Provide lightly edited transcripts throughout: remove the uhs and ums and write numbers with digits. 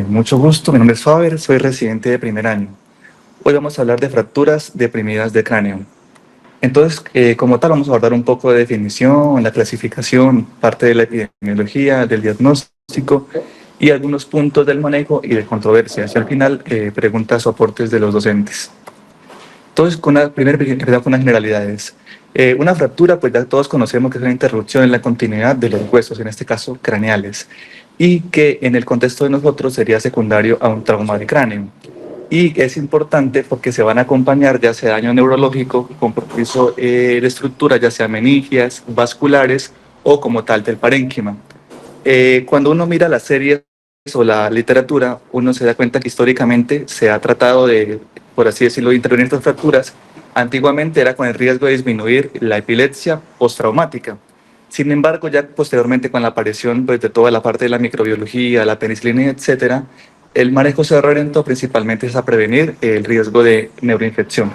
Mucho gusto, mi nombre es Faber, soy residente de primer año. Hoy vamos a hablar de fracturas deprimidas de cráneo. Entonces, como tal, vamos a abordar un poco de definición, la clasificación, parte de la epidemiología, del diagnóstico y algunos puntos del manejo y de controversias. Y al final, preguntas o aportes de los docentes. Entonces, primero empezamos con las generalidades. Una fractura, pues ya todos conocemos que es una interrupción en la continuidad de los huesos, en este caso craneales, y que en el contexto de nosotros sería secundario a un trauma de cráneo. Y es importante porque se van a acompañar ya sea daño neurológico, compromiso de estructura, ya sea meningias, vasculares o como tal del parénquima. Cuando uno mira las series o la literatura, uno se da cuenta que históricamente se ha tratado de, por así decirlo, intervenir estas fracturas. Antiguamente era con el riesgo de disminuir la epilepsia postraumática. Sin embargo, ya posteriormente con la aparición pues, de toda la parte de la microbiología, la penicilina, etcétera, el manejo se reorientó principalmente a prevenir el riesgo de neuroinfección.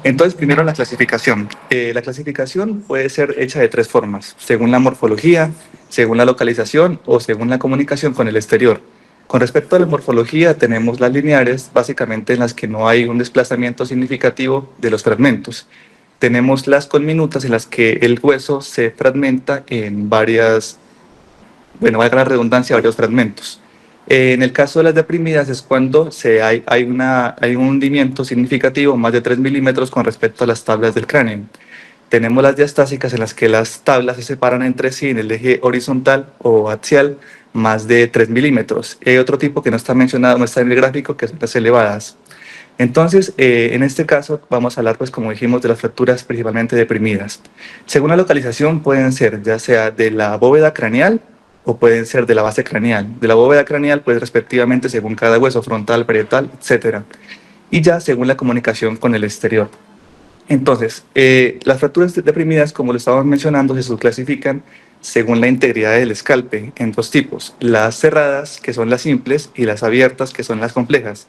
Entonces, primero la clasificación. La clasificación puede ser hecha de tres formas, según la morfología, según la localización o según la comunicación con el exterior. Con respecto a la morfología, tenemos las lineares, básicamente en las que no hay un desplazamiento significativo de los fragmentos. Tenemos las conminutas, en las que el hueso se fragmenta en varias, bueno, valga la redundancia, varios fragmentos. En el caso de las deprimidas es cuando hay un hundimiento significativo, más de 3 milímetros con respecto a las tablas del cráneo. Tenemos las diastásicas en las que las tablas se separan entre sí en el eje horizontal o axial, más de 3 milímetros. Hay otro tipo que no está mencionado, no está en el gráfico, que son las elevadas. Entonces, en este caso vamos a hablar, pues como dijimos, de las fracturas principalmente deprimidas. Según la localización pueden ser ya sea de la bóveda craneal o pueden ser de la base craneal. De la bóveda craneal, pues respectivamente según cada hueso, frontal, parietal, etc. Y ya según la comunicación con el exterior. Entonces, las fracturas deprimidas, como lo estábamos mencionando, se subclasifican según la integridad del escalpe en dos tipos. Las cerradas, que son las simples, y las abiertas, que son las complejas.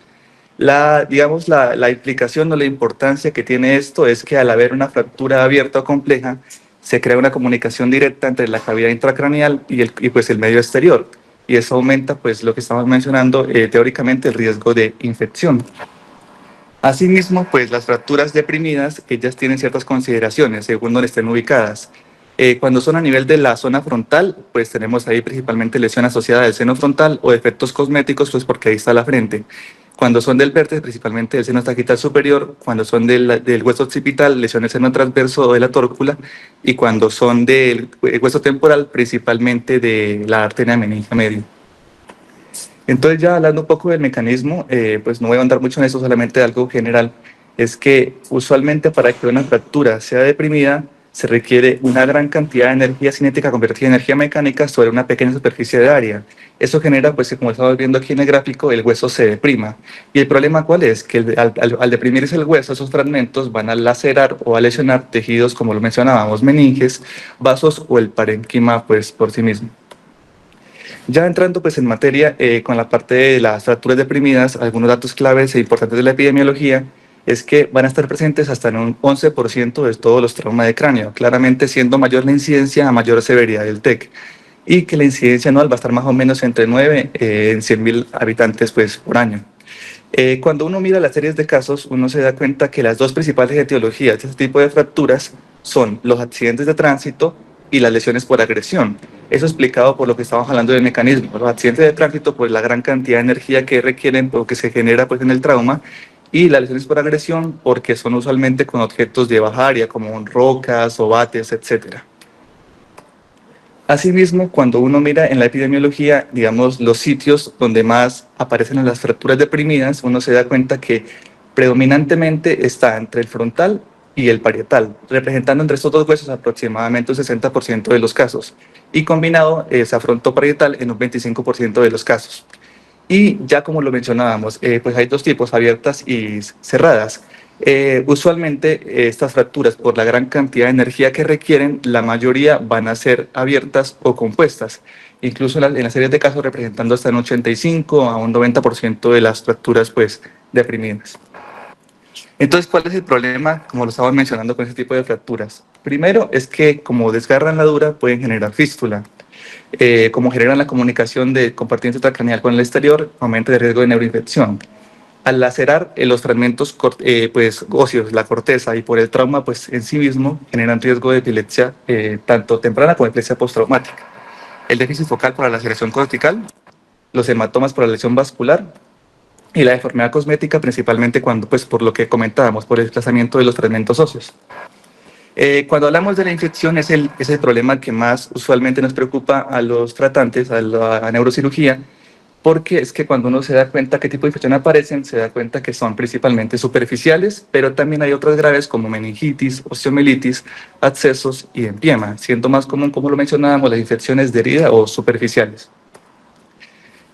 Digamos, la implicación o la importancia que tiene esto es que al haber una fractura abierta o compleja, se crea una comunicación directa entre la cavidad intracraneal y pues el medio exterior. Y eso aumenta, pues, lo que estamos mencionando, teóricamente, el riesgo de infección. Asimismo, pues las fracturas deprimidas, ellas tienen ciertas consideraciones según donde estén ubicadas. Cuando son a nivel de la zona frontal, pues tenemos ahí principalmente lesión asociada del seno frontal o defectos cosméticos, pues porque ahí está la frente. Cuando son del vértex, principalmente del seno sagital superior, cuando son del hueso occipital, lesión del seno transverso o de la tórcula, y cuando son del hueso temporal, principalmente de la arteria meningia media. Entonces, ya hablando un poco del mecanismo, pues no voy a andar mucho en eso, solamente algo general, es que usualmente para que una fractura sea deprimida se requiere una gran cantidad de energía cinética convertida en energía mecánica sobre una pequeña superficie de área. Eso genera, pues como estamos viendo aquí en el gráfico, el hueso se deprima. ¿Y el problema cuál es? Que al deprimirse el hueso, esos fragmentos van a lacerar o a lesionar tejidos, como lo mencionábamos, meninges, vasos o el parénquima, pues por sí mismo. Ya entrando pues en materia con la parte de las fracturas deprimidas, algunos datos claves e importantes de la epidemiología es que van a estar presentes hasta en un 11% de todos los traumas de cráneo, claramente siendo mayor la incidencia a mayor severidad del TEC, y que la incidencia anual va a estar más o menos entre 9 en 100.000 habitantes pues, por año. Cuando uno mira las series de casos, uno se da cuenta que las dos principales etiologías de este tipo de fracturas son los accidentes de tránsito y las lesiones por agresión. Eso explicado por lo que estamos hablando del mecanismo. Los accidentes de tránsito, pues la gran cantidad de energía que requieren o que se genera pues, en el trauma, y las lesiones por agresión porque son usualmente con objetos de baja área como rocas o bates, etcétera. Asimismo, cuando uno mira en la epidemiología, digamos, los sitios donde más aparecen las fracturas deprimidas, uno se da cuenta que predominantemente está entre el frontal y el parietal, representando entre estos dos huesos aproximadamente un 60% de los casos, y combinado esa frontoparietal en un 25% de los casos. Y ya como lo mencionábamos, pues hay dos tipos, abiertas y cerradas. Usualmente estas fracturas, por la gran cantidad de energía que requieren, la mayoría van a ser abiertas o compuestas, incluso en la serie de casos representando hasta un 85 a un 90% de las fracturas pues, deprimidas. Entonces, ¿cuál es el problema, como lo estamos mencionando, con este tipo de fracturas? Primero es que como desgarran la dura pueden generar fístula. como generan la comunicación de compartimentos intracraneal con el exterior, aumenta el riesgo de neuroinfección. Al lacerar los fragmentos pues, óseos, la corteza, y por el trauma pues, en sí mismo, generan riesgo de epilepsia tanto temprana como epilepsia postraumática. El déficit focal por la laceración cortical, los hematomas por la lesión vascular y la deformidad cosmética, principalmente cuando, pues, por lo que comentábamos, por el desplazamiento de los fragmentos óseos. Cuando hablamos de la infección, es el problema que más usualmente nos preocupa a los tratantes, a la neurocirugía, porque es que cuando uno se da cuenta qué tipo de infección aparecen, se da cuenta que son principalmente superficiales, pero también hay otras graves como meningitis, osteomielitis, abscesos y empiema, siendo más común, como lo mencionábamos, las infecciones de herida o superficiales.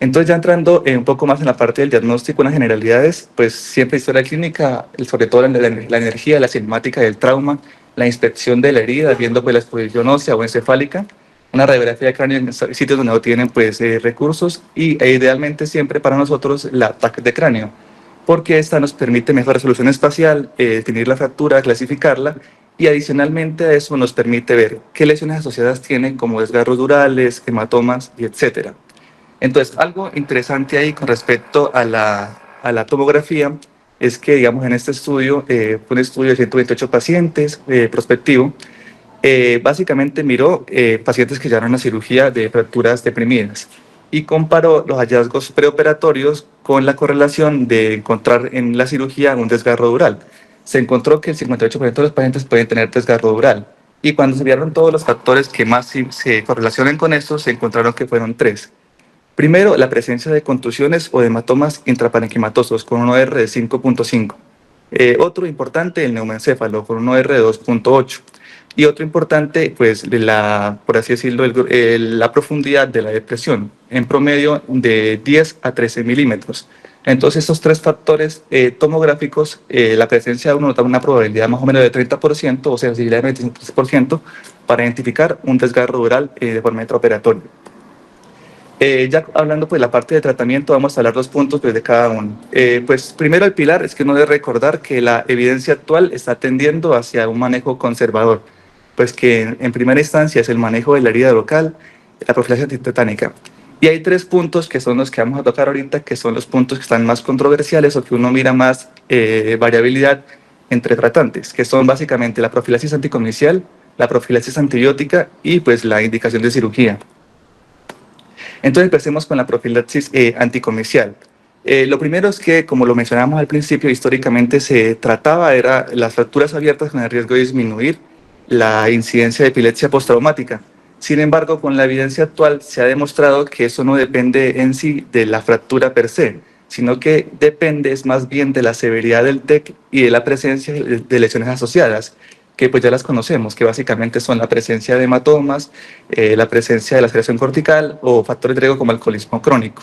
Entonces, ya entrando un poco más en la parte del diagnóstico, unas generalidades, pues siempre historia clínica, sobre todo la energía, la cinemática del trauma, la inspección de la herida, viendo pues la exposición ósea o encefálica, una radiografía de cráneo en sitios donde no tienen pues recursos e idealmente siempre para nosotros la TAC de cráneo, porque esta nos permite mejor resolución espacial, definir la fractura, clasificarla y adicionalmente a eso nos permite ver qué lesiones asociadas tienen como desgarros durales, hematomas y etcétera. Entonces, algo interesante ahí con respecto a la tomografía es que, digamos, en este estudio, fue un estudio de 128 pacientes prospectivo, básicamente miró pacientes que llevaron a cirugía de fracturas deprimidas y comparó los hallazgos preoperatorios con la correlación de encontrar en la cirugía un desgarro dural. Se encontró que el 58% de los pacientes pueden tener desgarro dural y cuando se vieron todos los factores que más se correlacionan con esto, se encontraron que fueron tres. Primero, la presencia de contusiones o de hematomas intraparenquimatosos con un OR de 5.5. Otro importante, el neumoencéfalo con un OR de 2.8. Y otro importante, pues, por así decirlo, la profundidad de la depresión, en promedio de 10 a 13 milímetros. Entonces, estos tres factores tomográficos, la presencia de uno nos da una probabilidad más o menos de 30%, o sensibilidad de 23%, para identificar un desgarro dural de forma intraoperatoria. Ya hablando pues la parte de tratamiento, vamos a hablar dos puntos pues, de cada uno. Pues primero el pilar es que uno debe recordar que la evidencia actual está tendiendo hacia un manejo conservador, pues que en primera instancia es el manejo de la herida local, la profilaxis antitetánica. Y hay tres puntos que son los que vamos a tocar ahorita, que son los puntos que están más controversiales o que uno mira más variabilidad entre tratantes, que son básicamente la profilaxis anticomicial, la profilaxis antibiótica y pues la indicación de cirugía. Entonces empecemos con la profilaxis anticomicial. Lo primero es que, como lo mencionamos al principio, históricamente se trataba, era las fracturas abiertas con el riesgo de disminuir la incidencia de epilepsia postraumática. Sin embargo, con la evidencia actual se ha demostrado que eso no depende en sí de la fractura per se, sino que depende es más bien de la severidad del TEC y de la presencia de lesiones asociadas, que pues ya las conocemos, que básicamente son la presencia de hematomas, la presencia de laceración cortical o factores de riesgo como alcoholismo crónico.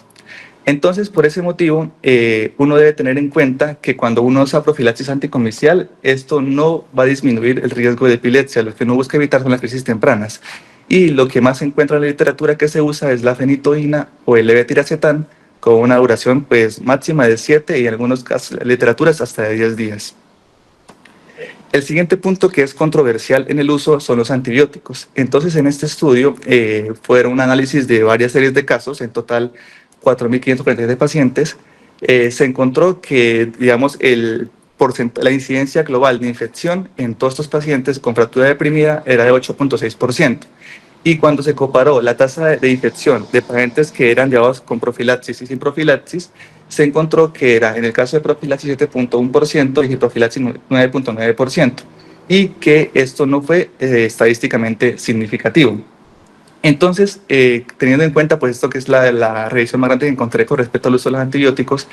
Entonces, por ese motivo, uno debe tener en cuenta que cuando uno usa profilaxis anticomicial, esto no va a disminuir el riesgo de epilepsia. Lo que uno busca evitar son las crisis tempranas. Y lo que más se encuentra en la literatura que se usa es la fenitoína o el levetiracetam, con una duración pues, máxima de 7 y en algunos casos, literaturas hasta de 10 días. El siguiente punto que es controversial en el uso son los antibióticos. Entonces, en este estudio fueron un análisis de varias series de casos, en total 4.547 pacientes. Se encontró que, digamos, la incidencia global de infección en todos estos pacientes con fractura deprimida era de 8.6%. Y cuando se comparó la tasa de infección de pacientes que eran llevados con profilaxis y sin profilaxis, se encontró que era, en el caso de profilaxis, 7.1% y sin profilaxis 9.9%, y que esto no fue estadísticamente significativo. Entonces, teniendo en cuenta pues, esto que es la revisión más grande que encontré con respecto al uso de los antibióticos,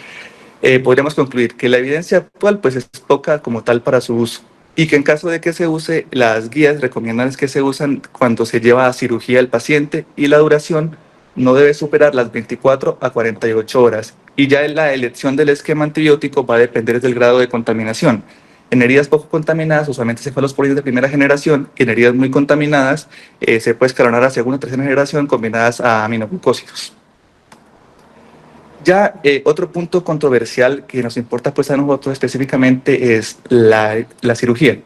podríamos concluir que la evidencia actual pues, es poca como tal para su uso y que en caso de que se use, las guías recomiendan que se usan cuando se lleva a cirugía el paciente y la duración no debe superar las 24 a 48 horas. Y ya la elección del esquema antibiótico va a depender del grado de contaminación. En heridas poco contaminadas, usualmente cefalosporinos de primera generación, y en heridas muy contaminadas, se puede escalonar a segunda o tercera generación combinadas a aminoglucósidos. Ya otro punto controversial que nos importa pues, a nosotros específicamente es la cirugía.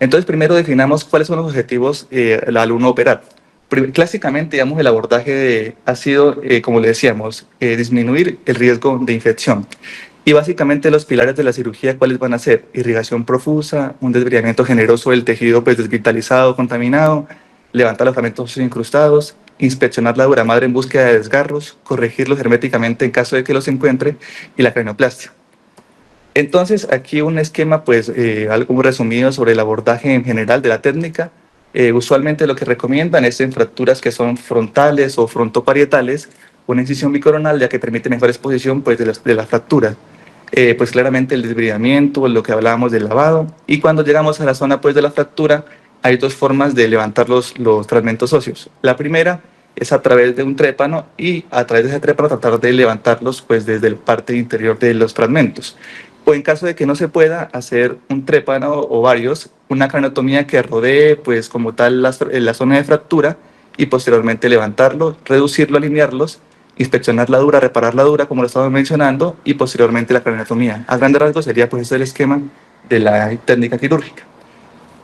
Entonces, primero definamos cuáles son los objetivos al uno operar. Clásicamente, digamos, el abordaje ha sido, como le decíamos, disminuir el riesgo de infección. Y básicamente los pilares de la cirugía, ¿cuáles van a ser? Irrigación profusa, un desbridamiento generoso del tejido pues, desvitalizado, contaminado, levantar los fragmentos óseos incrustados, inspeccionar la dura madre en búsqueda de desgarros, corregirlos herméticamente en caso de que los encuentre, y la cranioplastia. Entonces, aquí un esquema, pues, algo muy resumido sobre el abordaje en general de la técnica. Usualmente lo que recomiendan es en fracturas que son frontales o frontoparietales, una incisión bicoronal, ya que permite mejor exposición pues, de la fractura. Pues claramente el desbridamiento, lo que hablábamos del lavado, y cuando llegamos a la zona pues, de la fractura, hay dos formas de levantar los fragmentos óseos. La primera es a través de un trépano y a través de ese trépano tratar de levantarlos pues, desde la parte interior de los fragmentos. O en caso de que no se pueda hacer un trépano o varios, una craniotomía que rodee pues como tal la zona de fractura y posteriormente levantarlo, reducirlo, alinearlos, inspeccionar la dura, reparar la dura como lo estamos mencionando y posteriormente la craniotomía. A grandes rasgos sería pues ese el esquema de la técnica quirúrgica.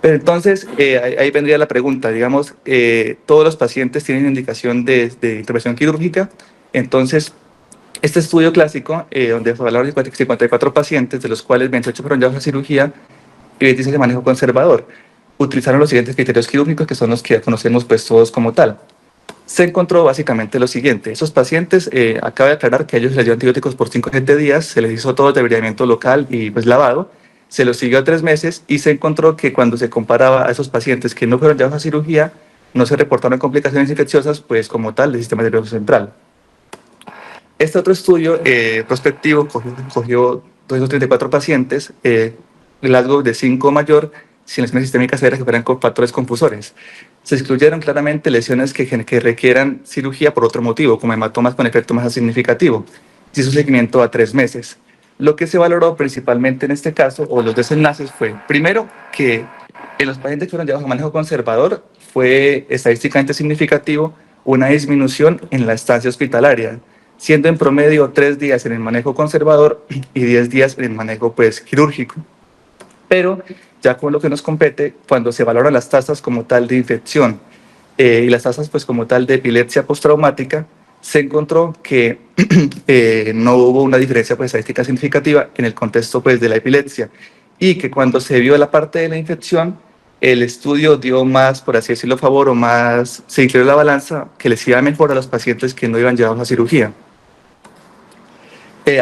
Pero entonces ahí vendría la pregunta, digamos, todos los pacientes tienen indicación de intervención quirúrgica, entonces este estudio clásico, donde se hablaron de 54 pacientes, de los cuales 28 fueron llevados a cirugía y 26 de manejo conservador, utilizaron los siguientes criterios quirúrgicos, que son los que conocemos pues todos como tal. Se encontró básicamente lo siguiente: esos pacientes, acaba de aclarar que a ellos se les dio antibióticos por 5 a 7 días, se les hizo todo el debridamiento local y pues lavado, se los siguió 3 meses y se encontró que cuando se comparaba a esos pacientes que no fueron llevados a cirugía, no se reportaron complicaciones infecciosas pues como tal del sistema nervioso central. Este otro estudio prospectivo cogió 234 pacientes, Glasgow de 5 mayor, sin lesiones sistémicas severas que fueran con factores confusores. Se excluyeron claramente lesiones que requieran cirugía por otro motivo, como hematomas con efecto más significativo, y su seguimiento a 3 meses. Lo que se valoró principalmente en este caso, o los desenlaces, fue, primero, que en los pacientes que fueron llevados a manejo conservador fue estadísticamente significativo una disminución en la estancia hospitalaria, siendo en promedio 3 días en el manejo conservador y 10 días en el manejo pues, quirúrgico. Pero ya con lo que nos compete, cuando se valoran las tasas como tal de infección y las tasas pues, como tal de epilepsia postraumática, se encontró que no hubo una diferencia pues, estadística significativa en el contexto pues, de la epilepsia, y que cuando se vio la parte de la infección, el estudio dio más, por así decirlo, favor, o más, se inclinó la balanza que les iba mejor a los pacientes que no iban llevados a cirugía.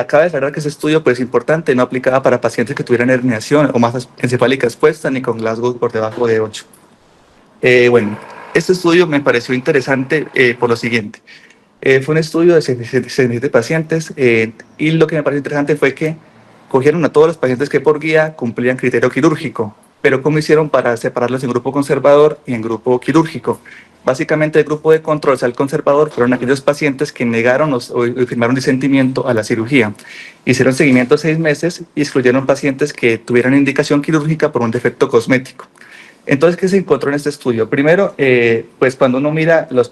Acaba de aclarar que ese estudio pues, es importante, no aplicaba para pacientes que tuvieran herniación o masa encefálica expuesta, ni con Glasgow por debajo de 8. Bueno, este estudio me pareció interesante por lo siguiente. Fue un estudio de 67 pacientes y lo que me pareció interesante fue que cogieron a todos los pacientes que por guía cumplían criterio quirúrgico, pero ¿cómo hicieron para separarlos en grupo conservador y en grupo quirúrgico? Básicamente el grupo de control, o sea, el conservador, fueron aquellos pacientes que negaron o firmaron disentimiento a la cirugía. Hicieron seguimiento 6 meses y excluyeron pacientes que tuvieran indicación quirúrgica por un defecto cosmético. Entonces, ¿qué se encontró en este estudio? Primero, pues cuando uno mira la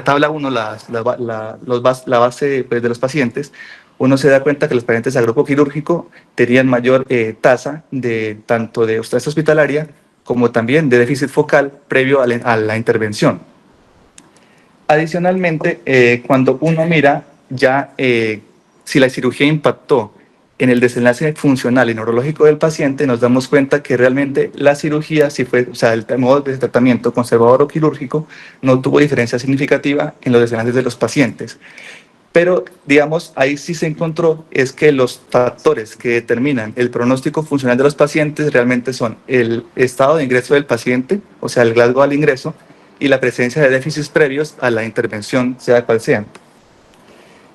tabla 1, la base pues, de los pacientes, uno se da cuenta que los pacientes a grupo quirúrgico tenían mayor tasa de tanto de estancia hospitalaria como también de déficit focal previo a la intervención. Adicionalmente, cuando uno mira ya si la cirugía impactó en el desenlace funcional y neurológico del paciente, nos damos cuenta que realmente la cirugía, si fue, o sea, el modo de tratamiento conservador o quirúrgico, no tuvo diferencia significativa en los desenlaces de los pacientes. Pero, digamos, ahí sí se encontró es que los factores que determinan el pronóstico funcional de los pacientes realmente son el estado de ingreso del paciente, o sea, el Glasgow al ingreso, y la presencia de déficits previos a la intervención, sea cual sea.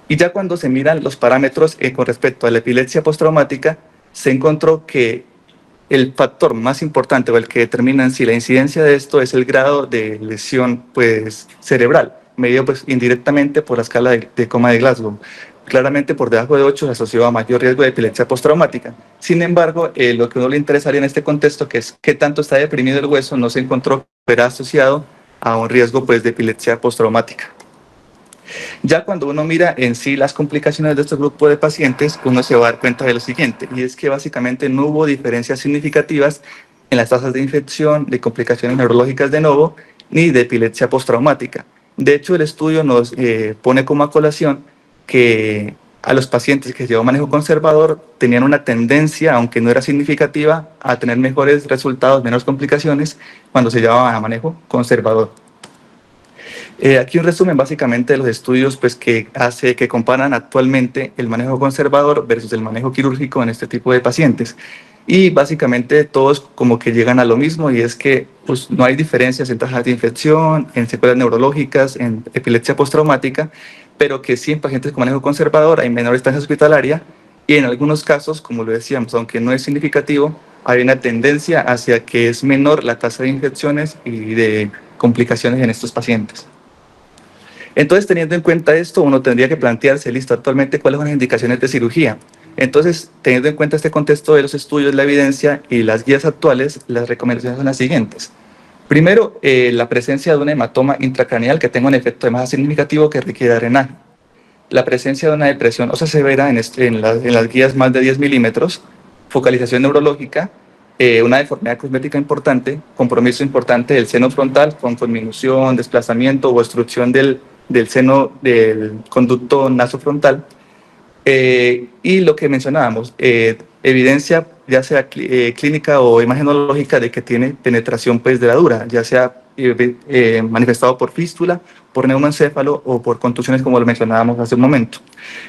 Y ya cuando se miran los parámetros con respecto a la epilepsia postraumática, se encontró que el factor más importante o el que determina si la incidencia de esto es el grado de lesión pues, cerebral, medido pues, indirectamente por la escala de coma de Glasgow. Claramente por debajo de 8 se asoció a mayor riesgo de epilepsia postraumática. Sin embargo, lo que a uno le interesaría en este contexto, que es qué tanto está deprimido el hueso, no se encontró que era asociado a un riesgo pues, de epilepsia postraumática. Ya cuando uno mira en sí las complicaciones de este grupo de pacientes, uno se va a dar cuenta de lo siguiente, y es que básicamente no hubo diferencias significativas en las tasas de infección, de complicaciones neurológicas de nuevo, ni de epilepsia postraumática. De hecho, el estudio nos pone como a colación que a los pacientes que llevaban manejo conservador tenían una tendencia, aunque no era significativa, a tener mejores resultados, menos complicaciones cuando se llevaban a manejo conservador. Aquí un resumen básicamente de los estudios pues, que comparan actualmente el manejo conservador versus el manejo quirúrgico en este tipo de pacientes. Y básicamente todos como que llegan a lo mismo, y es que pues, no hay diferencias en tasas de infección, en secuelas neurológicas, en epilepsia postraumática, pero que sí en pacientes con manejo conservador hay menor estancia hospitalaria, y en algunos casos, como lo decíamos, aunque no es significativo, hay una tendencia hacia que es menor la tasa de infecciones y de complicaciones en estos pacientes. Entonces, teniendo en cuenta esto, uno tendría que plantearse, listo, actualmente, ¿cuáles son las indicaciones de cirugía? Entonces, teniendo en cuenta este contexto de los estudios, la evidencia y las guías actuales, las recomendaciones son las siguientes. Primero, la presencia de un hematoma intracraneal que tenga un efecto de masa significativo que requiera drenaje. La presencia de una depresión ósea severa en las guías más de 10 milímetros, focalización neurológica, una deformidad cosmética importante, compromiso importante del seno frontal con conminución, desplazamiento o obstrucción del seno del conducto nasofrontal, y lo que mencionábamos, evidencia ya sea clínica o imagenológica de que tiene penetración pues, de la dura, ya sea manifestado por fístula, por neumoencéfalo o por contusiones como lo mencionábamos hace un momento.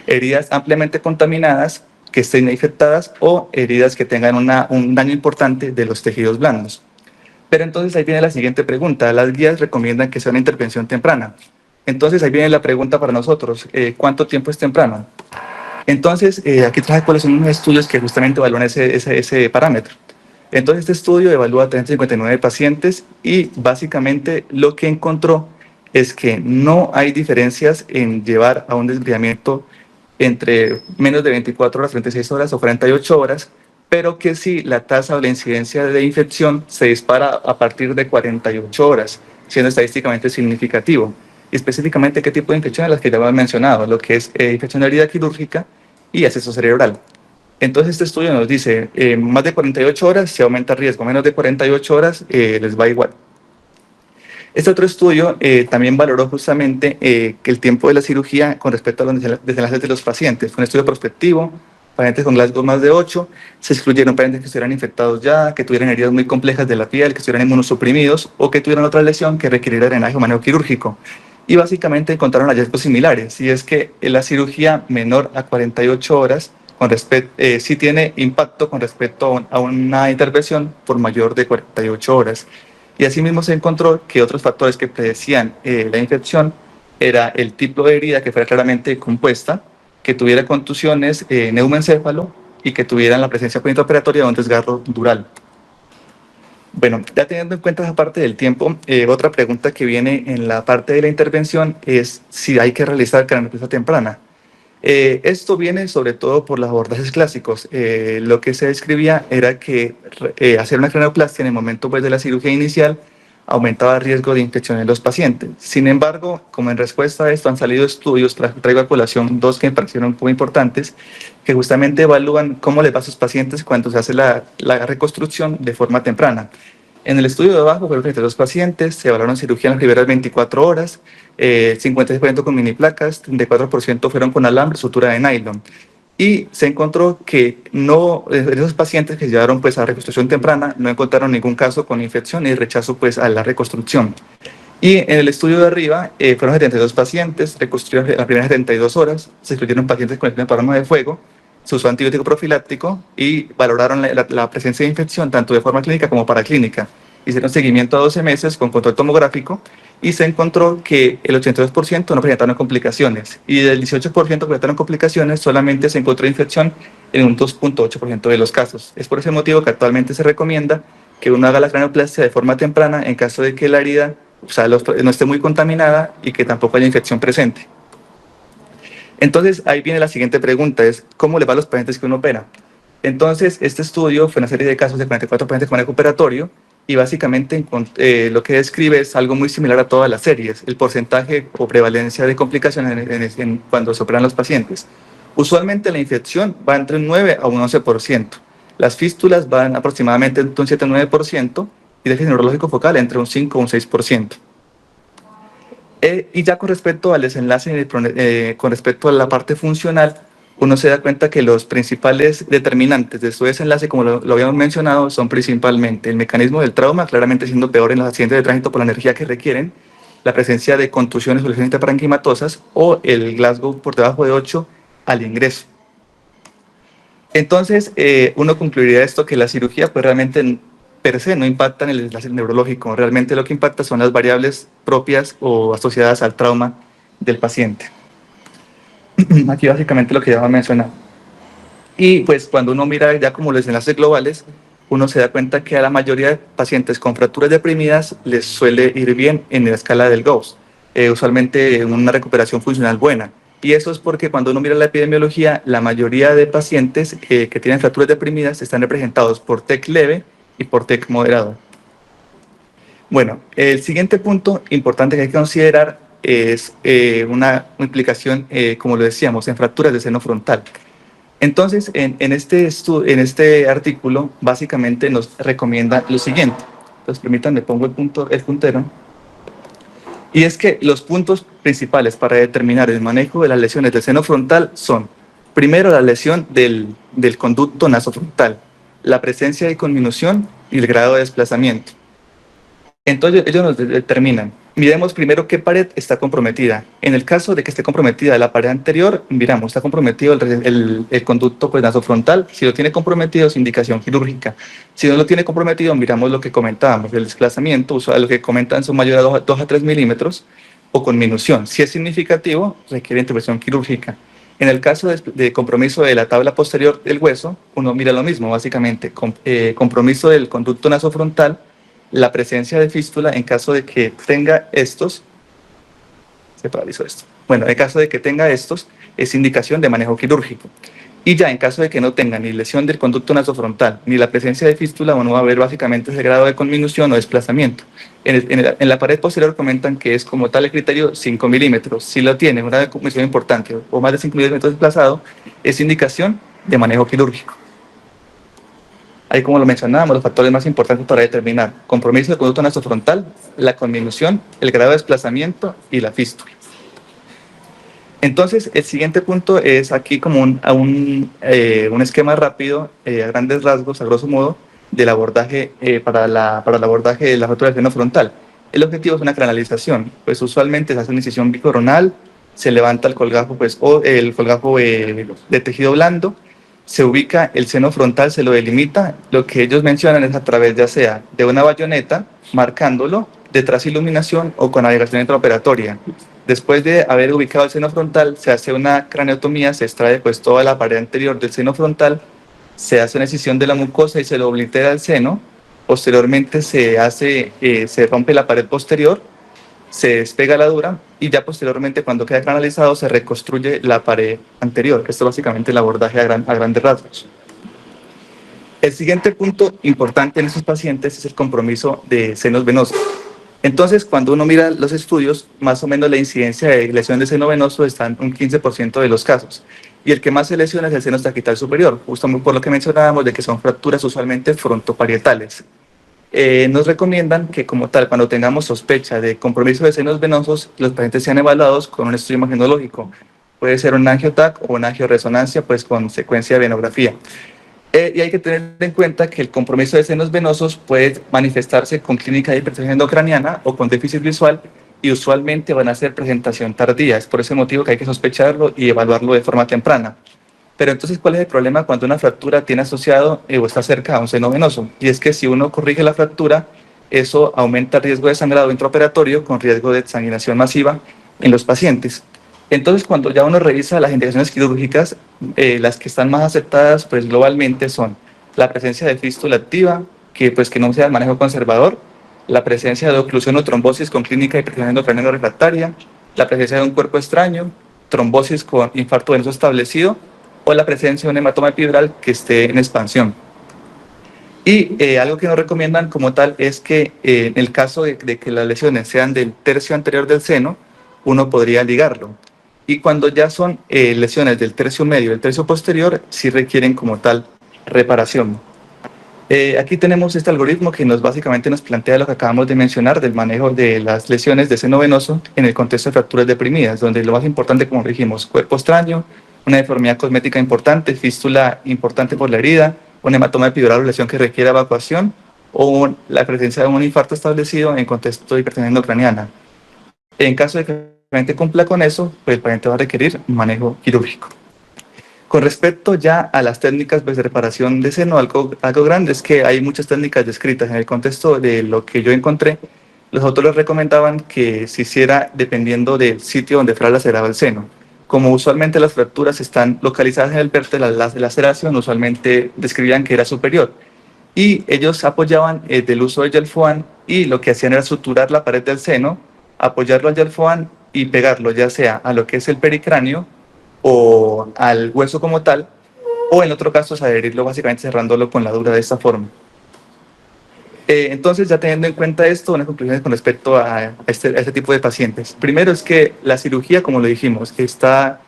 Heridas ampliamente contaminadas que estén infectadas o heridas que tengan un daño importante de los tejidos blandos. Pero entonces ahí viene la siguiente pregunta. Las guías recomiendan que sea una intervención temprana. Entonces ahí viene la pregunta para nosotros, ¿cuánto tiempo es temprano? Entonces, aquí traje cuáles son los estudios que justamente evalúan ese parámetro. Entonces, este estudio evalúa a 359 pacientes y básicamente lo que encontró es que no hay diferencias en llevar a un desviamiento entre menos de 24 horas, 36 horas o 48 horas, pero que sí la tasa o la incidencia de infección se dispara a partir de 48 horas, siendo estadísticamente significativo. Específicamente, ¿qué tipo de infecciones? Las que ya hemos mencionado, lo que es infección de herida quirúrgica y acceso cerebral. Entonces, este estudio nos dice, más de 48 horas se aumenta el riesgo, menos de 48 horas les va igual. Este otro estudio también valoró justamente que el tiempo de la cirugía con respecto a los desenlaces de los pacientes. Fue un estudio prospectivo, pacientes con Glasgow más de 8, se excluyeron pacientes que estuvieran infectados ya, que tuvieran heridas muy complejas de la piel, que estuvieran inmunosuprimidos o que tuvieran otra lesión que requiriera drenaje o manejo quirúrgico. Y básicamente encontraron hallazgos similares, y es que la cirugía menor a 48 horas sí tiene impacto con respecto a una intervención por mayor de 48 horas. Y asimismo se encontró que otros factores que predecían la infección era el tipo de herida que fuera claramente compuesta, que tuviera contusiones, neumoencéfalo y que tuvieran la presencia postoperatoria de un desgarro dural. Bueno, ya teniendo en cuenta esa parte del tiempo, otra pregunta que viene en la parte de la intervención es si hay que realizar craneoplastia temprana. Esto viene sobre todo por los abordajes clásicos. Lo que se describía era que hacer una craneoplastia en el momento pues, de la cirugía inicial aumentaba el riesgo de infección en los pacientes. Sin embargo, como en respuesta a esto han salido estudios, traigo a colación dos que me parecieron muy importantes, que justamente evalúan cómo les va a sus pacientes cuando se hace la reconstrucción de forma temprana. En el estudio de abajo fueron 32 pacientes, se evaluaron cirugía en las primeras 24 horas, 56% con mini placas, 34% fueron con alambre, sutura de nylon. Y se encontró que no, en esos pacientes que se llevaron pues, a reconstrucción temprana, no encontraron ningún caso con infección ni rechazo pues, a la reconstrucción. Y en el estudio de arriba fueron 72 pacientes, reconstruidos las primeras 72 horas, se excluyeron pacientes con el parano de fuego, se usó antibiótico profiláctico y valoraron la presencia de infección tanto de forma clínica como paraclínica. Hicieron seguimiento a 12 meses con control tomográfico y se encontró que el 82% no presentaron complicaciones y del 18% que presentaron complicaciones solamente se encontró infección en un 2.8% de los casos. Es por ese motivo que actualmente se recomienda que uno haga la craneoplastia de forma temprana en caso de que la herida no esté muy contaminada y que tampoco haya infección presente. Entonces, ahí viene la siguiente pregunta, es ¿cómo le va a los pacientes que uno opera? Entonces, este estudio fue una serie de casos de 44 pacientes con manejo operatorio y básicamente lo que describe es algo muy similar a todas las series, el porcentaje o prevalencia de complicaciones cuando se operan los pacientes. Usualmente la infección va entre un 9 a un 11%, las fístulas van aproximadamente entre un 7 a 9% y déficit neurológico focal entre un 5 a un 6%. Y ya con respecto al desenlace, con respecto a la parte funcional, uno se da cuenta que los principales determinantes de su desenlace, como lo habíamos mencionado, son principalmente el mecanismo del trauma, claramente siendo peor en los accidentes de tránsito por la energía que requieren, la presencia de contusiones o lesiones parenquimatosas o el Glasgow por debajo de 8 al ingreso. Entonces, uno concluiría esto que la cirugía pues realmente per se no impacta en el desenlace neurológico, realmente lo que impacta son las variables propias o asociadas al trauma del paciente. Aquí básicamente lo que ya va a mencionar. Y pues cuando uno mira ya como los enlaces globales, uno se da cuenta que a la mayoría de pacientes con fracturas deprimidas les suele ir bien en la escala del Gauss, usualmente una recuperación funcional buena. Y eso es porque cuando uno mira la epidemiología, la mayoría de pacientes que tienen fracturas deprimidas están representados por TEC leve y por TEC moderado. Bueno, el siguiente punto importante que hay que considerar es una implicación, como lo decíamos, en fracturas de seno frontal. Entonces, en este artículo, básicamente nos recomienda lo siguiente. Entonces, permítanme, pongo el puntero. Y es que los puntos principales para determinar el manejo de las lesiones del seno frontal son, primero, la lesión del conducto nasofrontal, la presencia de conminución y el grado de desplazamiento. Entonces ellos nos determinan. Miremos primero qué pared está comprometida. En el caso de que esté comprometida la pared anterior, miramos, está comprometido el conducto pues, nasofrontal. Si lo tiene comprometido es indicación quirúrgica. Si no lo tiene comprometido, miramos lo que comentábamos, el desplazamiento, lo que comentan son mayor a 2 a 3 milímetros o con minución. Si es significativo, requiere intervención quirúrgica. En el caso de compromiso de la tabla posterior del hueso, uno mira lo mismo, básicamente, compromiso del conducto nasofrontal, la presencia de fístula en caso de que tenga estos, se paralizó esto, bueno, en caso de que tenga estos, es indicación de manejo quirúrgico. Y ya en caso de que no tenga ni lesión del conducto nasofrontal ni la presencia de fístula, uno va a ver básicamente ese grado de conminución o desplazamiento. En la pared posterior comentan que es como tal el criterio 5 milímetros. Si lo tiene una conminución importante o más de 5 milímetros desplazado, es indicación de manejo quirúrgico. Ahí, como lo mencionábamos, los factores más importantes para determinar compromiso del conducto nasofrontal, la conminución, el grado de desplazamiento y la fístula. Entonces, el siguiente punto es aquí como un esquema rápido, a grandes rasgos, a grosso modo, del abordaje para el abordaje de la fractura del seno frontal. El objetivo es una canalización, pues usualmente se hace una incisión bicoronal, se levanta el colgajo, pues, o el colgajo de tejido blando, se ubica el seno frontal, se lo delimita. Lo que ellos mencionan es a través ya sea de una bayoneta, marcándolo, detrás iluminación o con navegación intraoperatoria. Después de haber ubicado el seno frontal, se hace una craneotomía, se extrae pues toda la pared anterior del seno frontal, se hace una excisión de la mucosa y se lo oblitera el seno. Posteriormente se rompe la pared posterior, se despega la dura y ya posteriormente, cuando queda canalizado, se reconstruye la pared anterior. Esto es básicamente el abordaje a grandes rasgos. El siguiente punto importante en estos pacientes es el compromiso de senos venosos. Entonces, cuando uno mira los estudios, más o menos la incidencia de lesión de seno venoso está en un 15% de los casos. Y el que más se lesiona es el seno estaquital superior, justo por lo que mencionábamos de que son fracturas usualmente frontoparietales. Nos recomiendan que como tal, cuando tengamos sospecha de compromiso de senos venosos, los pacientes sean evaluados con un estudio imagenológico. Puede ser un angiotac o una angioresonancia, pues con secuencia de venografía. Y hay que tener en cuenta que el compromiso de senos venosos puede manifestarse con clínica de hipertensión endocraniana o con déficit visual y usualmente van a ser presentación tardía. Es por ese motivo que hay que sospecharlo y evaluarlo de forma temprana. Pero entonces, ¿cuál es el problema cuando una fractura tiene asociado o está cerca a un seno venoso? Y es que si uno corrige la fractura, eso aumenta el riesgo de sangrado intraoperatorio con riesgo de exsanguinación masiva en los pacientes. Entonces, cuando ya uno revisa las indicaciones quirúrgicas, las que están más aceptadas pues, globalmente son la presencia de fístula activa, que no sea el manejo conservador, la presencia de oclusión o trombosis con clínica de hipertensión endocraniana refractaria, la presencia de un cuerpo extraño, trombosis con infarto venoso establecido, o la presencia de un hematoma epidural que esté en expansión. Y algo que nos recomiendan como tal es que en el caso de que las lesiones sean del tercio anterior del seno, uno podría ligarlo. Y cuando ya son lesiones del tercio medio y del tercio posterior, sí requieren como tal reparación. Aquí tenemos este algoritmo que básicamente nos plantea lo que acabamos de mencionar del manejo de las lesiones de seno venoso en el contexto de fracturas deprimidas, donde lo más importante, como dijimos, cuerpo extraño, una deformidad cosmética importante, fístula importante por la herida, un hematoma epidural o lesión que requiera evacuación o la presencia de un infarto establecido en contexto de hipertensión endocraniana. En caso de que el paciente cumpla con eso, pues el paciente va a requerir manejo quirúrgico. Con respecto ya a las técnicas pues, de reparación de seno, algo grande es que hay muchas técnicas descritas. En el contexto de lo que yo encontré, los autores recomendaban que se hiciera dependiendo del sitio donde fuera lacerado el seno. Como usualmente las fracturas están localizadas en el vértice, la laceración usualmente describían que era superior. Y ellos apoyaban del uso de gel foam y lo que hacían era suturar la pared del seno, apoyarlo al gel foam y pegarlo ya sea a lo que es el pericráneo o al hueso como tal, o en otro caso es adherirlo básicamente cerrándolo con la dura de esta forma. Entonces, ya teniendo en cuenta esto, unas conclusiones con respecto a este tipo de pacientes. Primero es que la cirugía, como lo dijimos, está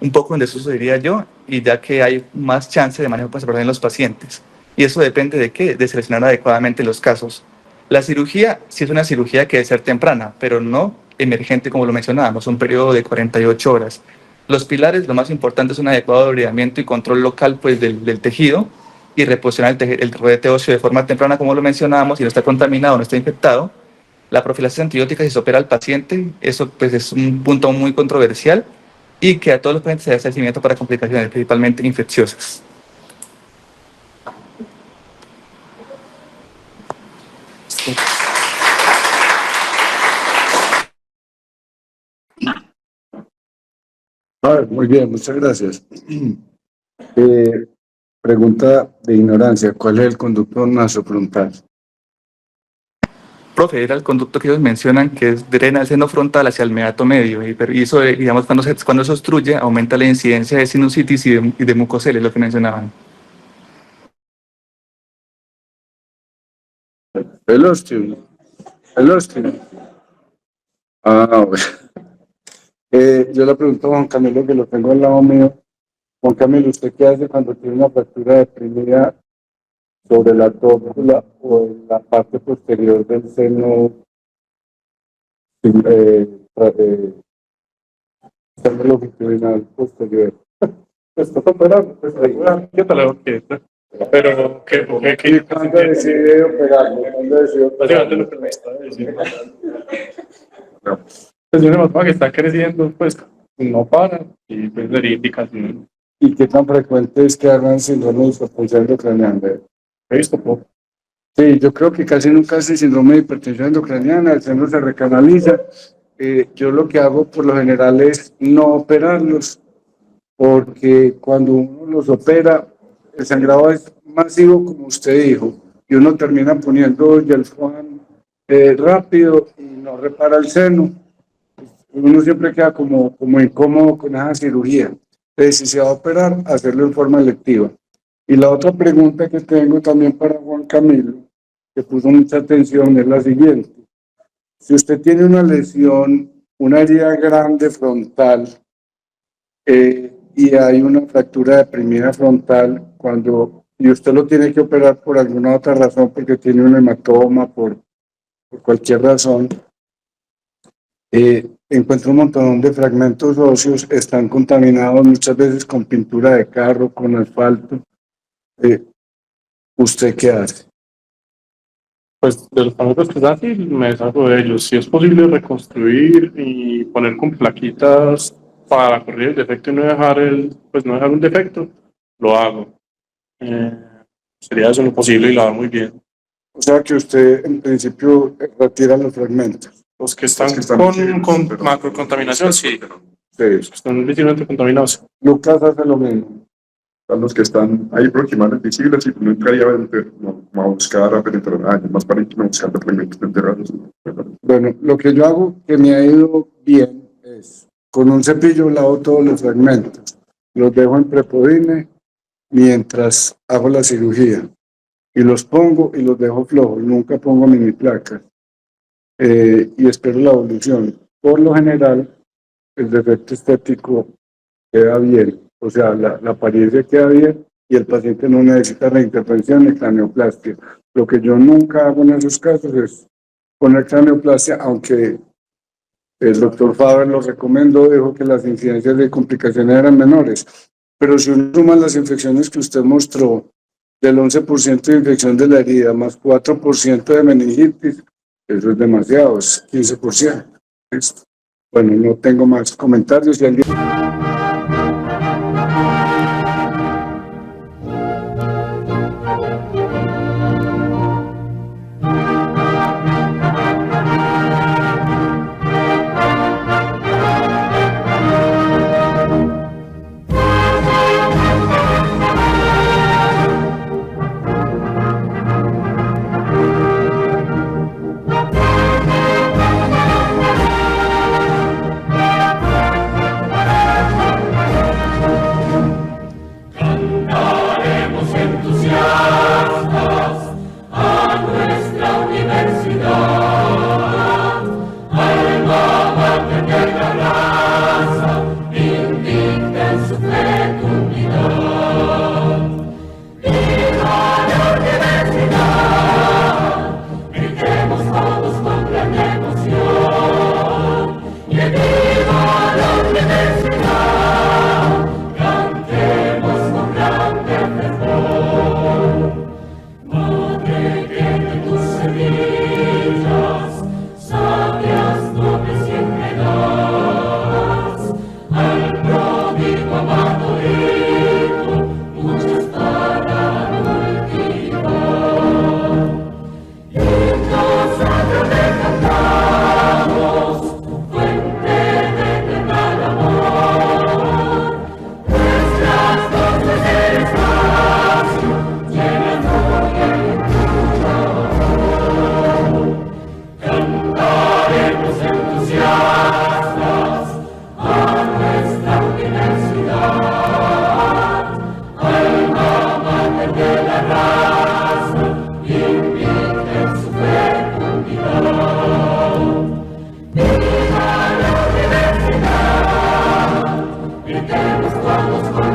un poco en desuso, diría yo, y ya que hay más chance de manejo conservador en los pacientes. Y eso depende de qué, de seleccionar adecuadamente los casos. La cirugía sí es una cirugía que debe ser temprana, pero no emergente como lo mencionábamos, un periodo de 48 horas. Los pilares, lo más importante es un adecuado debridamiento y control local pues, del tejido y reposicionar el rodete óseo de forma temprana, como lo mencionábamos, si no está contaminado, no está infectado. La profilaxis antibiótica, si se opera al paciente, eso pues, es un punto muy controversial y que a todos los pacientes se da seguimiento para complicaciones, principalmente infecciosas. Muy bien, muchas gracias. Pregunta de ignorancia, ¿cuál es el conducto nasofrontal? Profe, era el conducto que ellos mencionan que drena el seno frontal hacia el meato medio y eso, digamos, cuando se obstruye, aumenta la incidencia de sinusitis y de mucoceles, lo que mencionaban. El ostium. El ostium. Bueno. Yo le pregunto a Juan Camilo, que lo tengo al lado mío. Juan Camilo, ¿usted qué hace cuando tiene una fractura deprimida sobre la tópula o en la parte posterior del seno, seno longitudinal posterior? Pues toca operar, pues ¿qué tal lo que pero ¿Y cuándo decide operarlo? ¿Cuándo decide básicamente operarlo? lo que me está diciendo. Pues una hematoma que está creciendo, pues no para y pues daría indicación. ¿Y qué tan frecuente es que hagan síndrome de hipertensión endocraniana? He visto poco. Sí, yo creo que casi nunca hace síndrome de hipertensión endocraniana, el seno se recanaliza. Yo lo que hago por lo general es no operarlos, porque cuando uno los opera, el sangrado es masivo, como usted dijo, y uno termina poniendo Gelfoam rápido y no repara el seno. Uno siempre queda como incómodo con esa cirugía. Entonces, si se va a operar, hacerlo en forma electiva. Y la otra pregunta que tengo también para Juan Camilo, que puso mucha atención, es la siguiente. Si usted tiene una lesión, una herida grande frontal, y hay una fractura deprimida frontal, y usted lo tiene que operar por alguna otra razón, porque tiene un hematoma, por cualquier razón, encuentra un montón de fragmentos óseos, están contaminados muchas veces con pintura de carro, con asfalto. ¿Usted qué hace? Pues de los parámetros que están así, me deshago de ellos. Si es posible reconstruir y poner con plaquitas para corregir el defecto y no dejar pues no dejar un defecto, lo hago. Sería eso lo posible y lo hago muy bien. O sea que usted en principio retira los fragmentos. Los que están con macrocontaminación, sí. Sí. Los que están visiblemente contaminados. Lucas hace lo mismo. Los que están ahí aproximadamente visibles y no entraría a buscar, a penetrar más para no buscar fragmentos enterrados. Bueno, lo que yo hago que me ha ido bien es con un cepillo lavo todos los fragmentos, los dejo en prepodine mientras hago la cirugía y los pongo y los dejo flojos, nunca pongo mini placas y espero la evolución. Por lo general, el defecto estético queda bien, o sea, la apariencia queda bien y el paciente no necesita reintervención ni craneoplastia. Lo que yo nunca hago en esos casos es poner craneoplastia, aunque el doctor Faber lo recomendó, dijo que las incidencias de complicaciones eran menores. Pero si uno suma las infecciones que usted mostró, del 11% de infección de la herida más 4% de meningitis, eso es demasiado, es 15%. Listo. Bueno, no tengo más comentarios. Y alguien... Gritemos todos